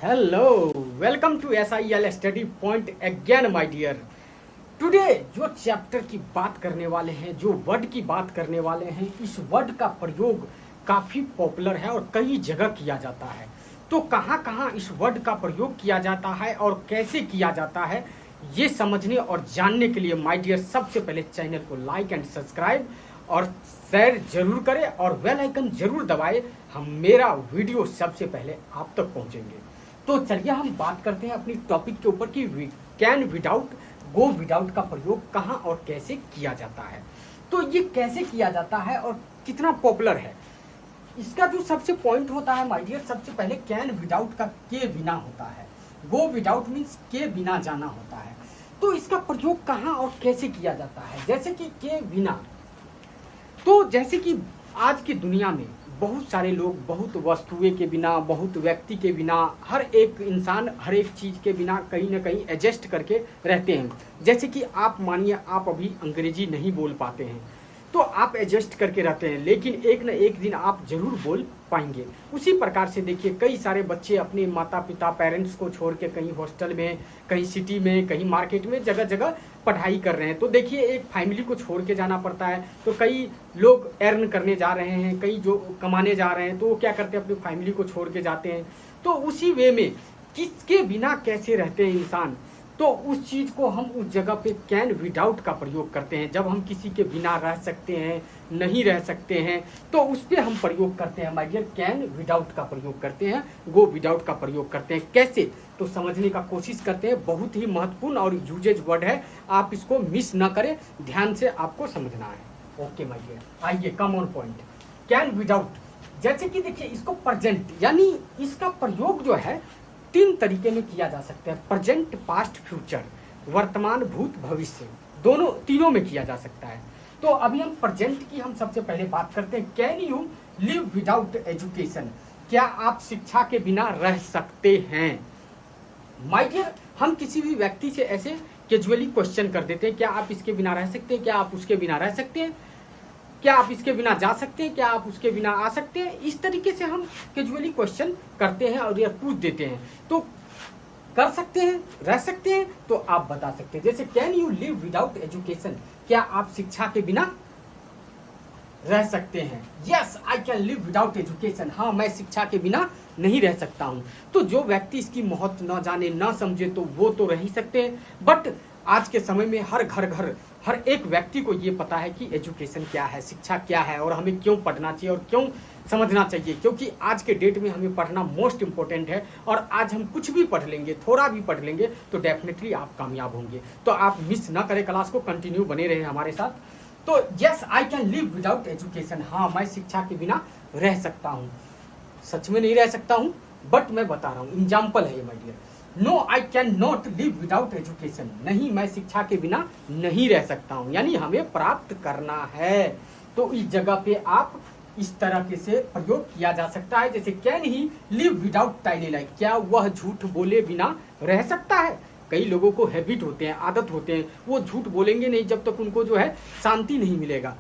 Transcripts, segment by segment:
Hello, welcome to SIL study point again my dear. Today जो chapter की बात करने वाले हैं, जो वर्ड की बात करने वाले हैं, इस वर्ड का प्रयोग काफ़ी पॉपुलर है और कई जगह किया जाता है। तो कहाँ कहाँ इस वर्ड का प्रयोग किया जाता है और कैसे किया जाता है, ये समझने और जानने के लिए माय डियर सबसे पहले चैनल को लाइक एंड सब्सक्राइब और शेयर जरूर करें और बेल आइकन जरूर दबाएं। हम मेरा वीडियो सबसे पहले आप तक पहुंचेंगे। तो चलिए हम बात करते हैं अपनी टॉपिक के ऊपर कि कैन विदाउट, गो विदाउट का प्रयोग कहाँ और कैसे किया जाता है। तो ये कैसे किया जाता है और कितना पॉपुलर है, इसका जो सबसे पॉइंट होता है माय डियर, सबसे पहले कैन विदाउट का के बिना होता है, गो विदाउट मीन्स के बिना जाना होता है। तो इसका प्रयोग कहाँ और कैसे किया जाता है, जैसे कि के बिना। तो जैसे कि आज की दुनिया में बहुत सारे लोग बहुत वस्तुएं के बिना, बहुत व्यक्ति के बिना, हर एक इंसान हर एक चीज़ के बिना कहीं ना कहीं एडजस्ट करके रहते हैं। जैसे कि आप मानिए आप अभी अंग्रेजी नहीं बोल पाते हैं तो आप एडजस्ट करके रहते हैं, लेकिन एक न एक दिन आप जरूर बोल पाएंगे। उसी प्रकार से देखिए कई सारे बच्चे अपने माता पिता पेरेंट्स को छोड़ के कहीं हॉस्टल में, कहीं सिटी में, कहीं मार्केट में, जगह जगह पढ़ाई कर रहे हैं। तो देखिए एक फैमिली को छोड़ के जाना पड़ता है। तो कई लोग अर्न करने जा रहे हैं, कई जो कमाने जा रहे हैं, तो वो क्या करते हैं, अपनी फैमिली को छोड़ के जाते हैं। तो उसी वे में किसके बिना कैसे रहते हैं इंसान, तो उस चीज़ को हम उस जगह पे कैन विदाउट का प्रयोग करते हैं। जब हम किसी के बिना रह सकते हैं, नहीं रह सकते हैं, तो उस पर हम प्रयोग करते हैं माय डियर, कैन विदाउट का प्रयोग करते हैं, गो विदाउट का प्रयोग करते हैं। कैसे, तो समझने का कोशिश करते हैं। बहुत ही महत्वपूर्ण और यूजेज वर्ड है, आप इसको मिस ना करें, ध्यान से आपको समझना है। ओके माय डियर, आइए come on point. Can without, जैसे कि देखिए इसको प्रेजेंट, यानी इसका प्रयोग जो है तीन तरीके में किया जा सकता है। प्रेजेंट, पास्ट, फ्यूचर, वर्तमान, भूत, भविष्य, दोनों तीनों में किया जा सकता है। तो अभी हम प्रेजेंट की हम सबसे पहले बात करते हैं। Can you live without education, क्या आप शिक्षा के बिना रह सकते हैं। माय डियर, हम किसी भी व्यक्ति से ऐसे कैजुअली क्वेश्चन कर देते हैं, क्या आप इसके बिना रह सकते हैं, क्या आप उसके बिना रह सकते हैं, क्या आप इसके बिना जा सकते हैं, क्या आप उसके बिना आ सकते हैं। इस तरीके से हम कैजुअली क्वेश्चन करते हैं और ये पूछ देते हैं। तो कर सकते हैं, रह सकते हैं, तो आप बता सकते हैं। जैसे can you live without education, क्या आप शिक्षा के बिना रह सकते हैं। Yes I can live without education, हाँ मैं शिक्षा के बिना नहीं रह सकता हूँ। तो जो व्यक्ति इसकी महत्व न जाने न समझे तो वो तो रह ही सकते हैं, बट आज के समय में हर घर हर एक व्यक्ति को ये पता है कि एजुकेशन क्या है, शिक्षा क्या है और हमें क्यों पढ़ना चाहिए और क्यों समझना चाहिए। क्योंकि आज के डेट में हमें पढ़ना मोस्ट इम्पोर्टेंट है और आज हम कुछ भी पढ़ लेंगे, थोड़ा भी पढ़ लेंगे तो डेफिनेटली आप कामयाब होंगे। तो आप मिस ना करें क्लास को, कंटिन्यू बने रहे हमारे साथ। तो yes I can live without education, हाँ मैं शिक्षा के बिना रह सकता हूँ। सच में नहीं रह सकता हूँ, बट मैं बता रहा हूँ, एग्जाम्पल है ये my dear. No I can not live without education, नहीं मैं शिक्षा के बिना नहीं रह सकता हूँ, यानी हमें प्राप्त करना है। तो इस जगह पे आप इस तरह से प्रयोग किया जा सकता है। जैसे can he live without tiny like, क्या वह झूठ बोले बिना रह सकता है। कई लोगों को हैबिट होते हैं, आदत होते हैं, वो झूठ बोलेंगे नहीं जब तक उनको जो है शांति नहीं मिलेगा।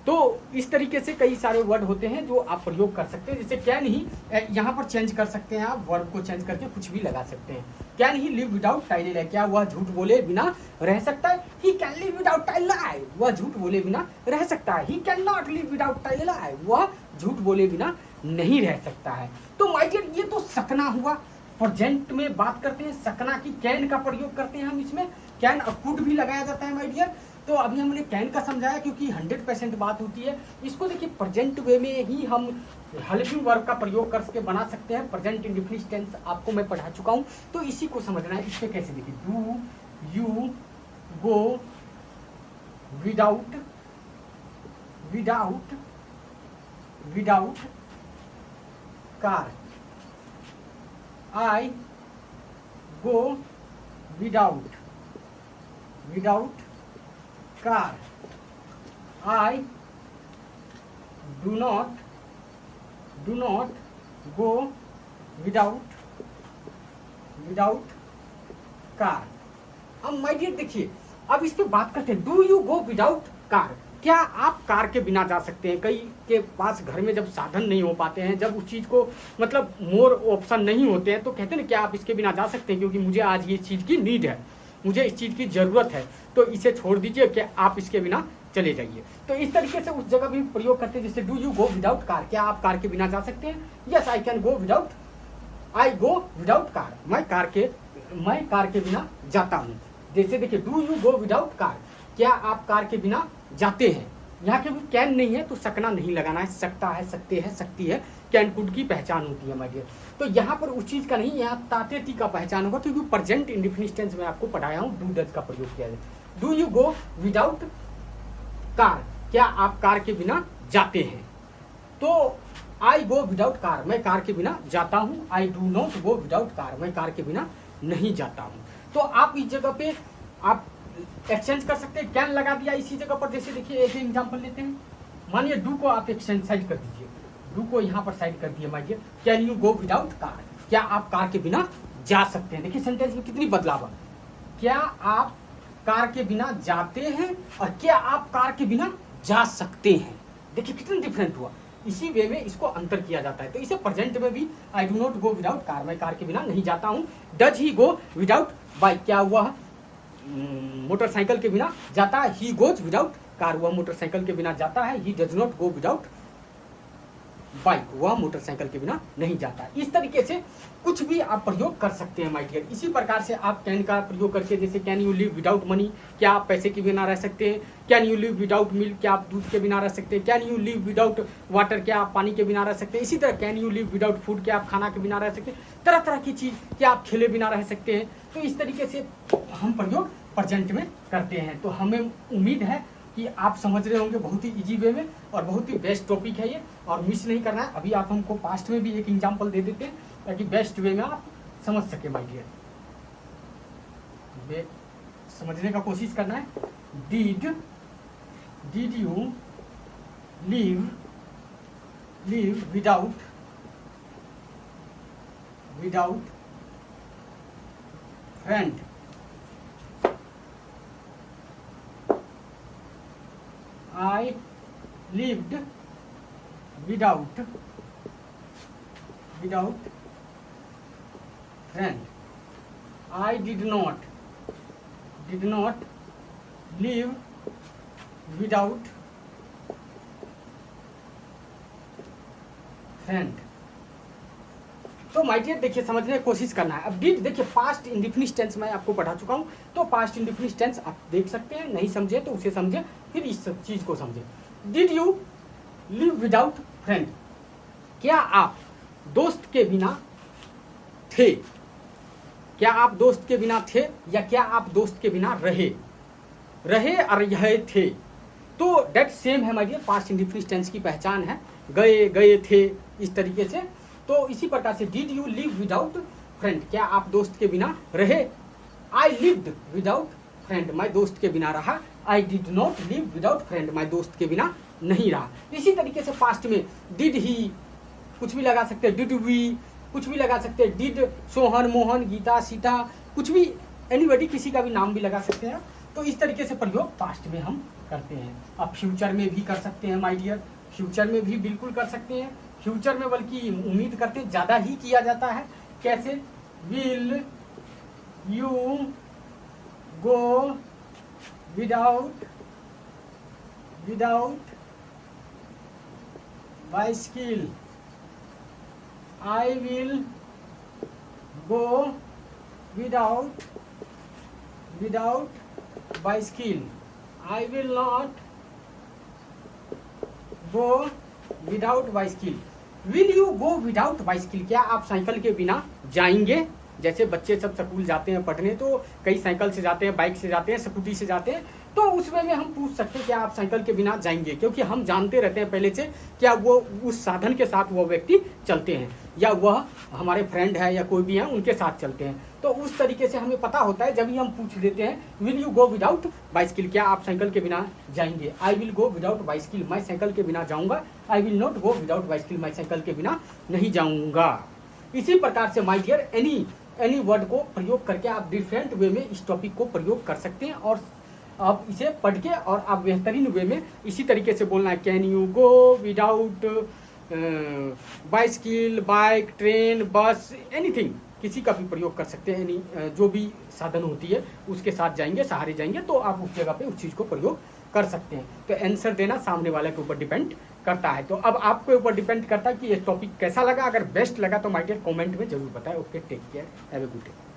तो इस तरीके से कई सारे वर्ड होते हैं जो आप प्रयोग कर सकते हैं। जैसे कैन ही, यहाँ पर चेंज कर सकते हैं, आप वर्ड को चेंज करके कुछ भी लगा सकते हैं। Can he live without tiny lie, क्या वह झूठ बोले बिना रह सकता है। He can live without tiny lie, वह झूठ बोले बिना रह सकता है। He can not live without tiny lie, वह झूठ बोले बिना नहीं रह सकता है। तो माय डियर ये तो सकना हुआ। प्रेजेंट में बात करते हैं, सकना की कैन का प्रयोग करते हैं हम इसमें। कैन और कुड भी लगाया जाता है माय डियर। तो अभी हमने कैन का समझाया क्योंकि 100% बात होती है। इसको देखिए प्रेजेंट वे में ही हम हेल्पिंग वर्ब का प्रयोग करके बना सकते हैं। प्रेजेंट इंडेफिनिट टेंस आपको मैं पढ़ा चुका हूँ, तो इसी को समझना है। इसके कैसे देखिए, do you go without without without car, I go without without car, I do not go without car। अब माय डियर देखिए, अब इस पे बात करते हैं। Do you go without car, क्या आप कार के बिना जा सकते हैं? कई के पास घर में जब साधन नहीं हो पाते हैं, जब उस चीज़ को मतलब मोर ऑप्शन नहीं होते हैं, तो कहते हैं ना क्या आप इसके बिना जा सकते हैं, क्योंकि मुझे आज ये चीज़ की नीड है, मुझे इस चीज़ की ज़रूरत है, तो इसे छोड़ दीजिए कि आप इसके बिना चले जाइए। तो इस तरीके से उस जगह भी प्रयोग करते हैं, जैसे do you go without car, क्या आप कार के बिना जा सकते हैं? Yes I can go without, I go without car, मैं कार के बिना जाता हूँ। जैसे देखिए do you go without car, क्या आप कार के बिना जाते हैं? यहाँ के भी कैन नहीं है तो सकना नहीं लगाना है, सकता है, सकते है, सकती है, कैन कुड की पहचान होती है माय डियर। तो यहाँ पर उस चीज़ का नहीं, यहाँ ताते ती का पहचान होगा, क्योंकि प्रेजेंट इंडेफिनिट टेंस में आपको पढ़ाया हूँ, डू डज का प्रयोग किया जाए। Do you go without car, क्या आप कार के बिना जाते हैं? तो आई गो विदाउट कार, मैं कार के बिना जाता हूँ। I do not go without car, मैं कार के बिना नहीं जाता हूँ। तो आप इस जगह पे आप एक्सचेंज कर सकते हैं, कैन लगा दिया इसी जगह पर। जैसे देखिए एक एग्जांपल लेते हैं, मानिए डू को आप एक्सचेंज साइड कर दीजिए, डू को यहाँ पर साइड कर दिए, मानिए can you go without car, क्या आप कार के बिना जा सकते हैं? देखिए सेंटेंस में कितनी बदलाव है, क्या आप कार के बिना जाते हैं और क्या आप कार के बिना जा सकते हैं। देखिए कितना डिफरेंट हुआ, इसी वे में इसको अंतर किया जाता है। तो इसे प्रेजेंट में भी I do not go without car, मैं कार के बिना नहीं जाता हूँ। Does he go without bike, क्या हुआ मोटरसाइकिल के बिना जाता है। ही गोज विदाउट कार, वह मोटरसाइकिल के बिना जाता है। He does not go without bike, वह मोटरसाइकिल के बिना नहीं जाता। इस तरीके से कुछ भी आप प्रयोग कर सकते हैं माय डियर। इसी प्रकार से आप कैन का प्रयोग करके, जैसे can you live without money, क्या आप पैसे के बिना रह सकते हैं। Can you live without milk, क्या आप दूध के बिना रह सकते हैं। Can you live without water, क्या आप पानी के बिना रह सकते हैं। इसी तरह can you live without food, क्या आप खाना के बिना रह सकते हैं। तरह तरह की चीज़, क्या आप खेले बिना रह सकते हैं। तो इस तरीके से हम प्रयोग प्रेजेंट में करते हैं। तो हमें उम्मीद है कि आप समझ रहे होंगे बहुत ही इजी वे में, और बहुत ही बेस्ट टॉपिक है ये, और मिस नहीं करना है। अभी आप हमको पास्ट में भी एक एग्जांपल दे देते हैं ताकि बेस्ट वे में आप समझ सके माय डियर। समझने का कोशिश करना है। Did you live without friend, I lived without friend. I did not live without friend. तो माय डियर देखिए समझने की कोशिश करना है। अब डिड देखिए पास्ट इंडेफिनिट टेंस मैं आपको पढ़ा चुका हूँ, तो पास्ट इंडेफिनिट टेंस आप देख सकते हैं, नहीं समझे तो उसे समझे, फिर इस चीज को समझे। Did you live without friend, क्या आप दोस्त के बिना थे। क्या आप दोस्त के बिना थे, या क्या आप दोस्त के बिना रहे और यह थे। तो डेट सेम है my dear, past indefinite tense की पहचान है, गए थे, इस तरीके से। तो इसी प्रकार से did you live without friend, क्या आप दोस्त के बिना रहे। आई लिव्ड विदाउट फ्रेंड, मैं दोस्त के बिना रहा। I did not live without friend, मैं दोस्त के बिना नहीं रहा। इसी तरीके से पास्ट में डिड ही कुछ भी लगा सकते हैं, डिड वी कुछ भी लगा सकते हैं, डिड सोहन, मोहन, गीता, सीता, कुछ भी एनीबॉडी, किसी का भी नाम भी लगा सकते हैं। तो इस तरीके से प्रयोग पास्ट में हम करते हैं। अब फ्यूचर में भी कर सकते हैं माय डियर, फ्यूचर में भी बिल्कुल कर सकते हैं। फ्यूचर में बल्कि उम्मीद करते ज़्यादा ही किया जाता है। कैसे, will you go without bicycle, I will go without bicycle, I will not go without bicycle. Will you go without bicycle, क्या आप साइकिल के बिना जाएंगे। जैसे बच्चे सब स्कूल जाते हैं पढ़ने, तो कई साइकिल से जाते हैं, बाइक से जाते हैं, स्कूटी से जाते हैं। तो उस वे में हम पूछ सकते हैं क्या आप साइकिल के बिना जाएंगे, क्योंकि हम जानते रहते हैं पहले से क्या वो उस साधन के साथ वो व्यक्ति चलते हैं, या वह हमारे फ्रेंड है या कोई भी है उनके साथ चलते हैं। तो उस तरीके से हमें पता होता है, जब ही हम पूछ देते हैं will you go without bicycle, क्या आप साइकिल के बिना जाएंगे। I will go without bicycle, मैं साइकिल के बिना जाऊंगा। I will not go without bicycle, मैं साइकिल के बिना नहीं जाऊंगा। इसी प्रकार से माय डियर एनी वर्ड को प्रयोग करके आप डिफरेंट वे में इस टॉपिक को प्रयोग कर सकते हैं, और आप इसे पढ़ के और आप बेहतरीन वे में इसी तरीके से बोलना है, can you go without bicycle, bike, train, बस, एनीथिंग, किसी का भी प्रयोग कर सकते हैं। जो भी साधन होती है उसके साथ जाएंगे, सहारे जाएंगे, तो आप उस जगह पे उस चीज़ को प्रयोग कर सकते हैं। तो आंसर देना सामने वाले के ऊपर डिपेंड करता है। तो अब आपके ऊपर डिपेंड करता है कि ये टॉपिक कैसा लगा। अगर बेस्ट लगा तो माय डियर कमेंट में जरूर बताएं। Okay, take care, have a good day.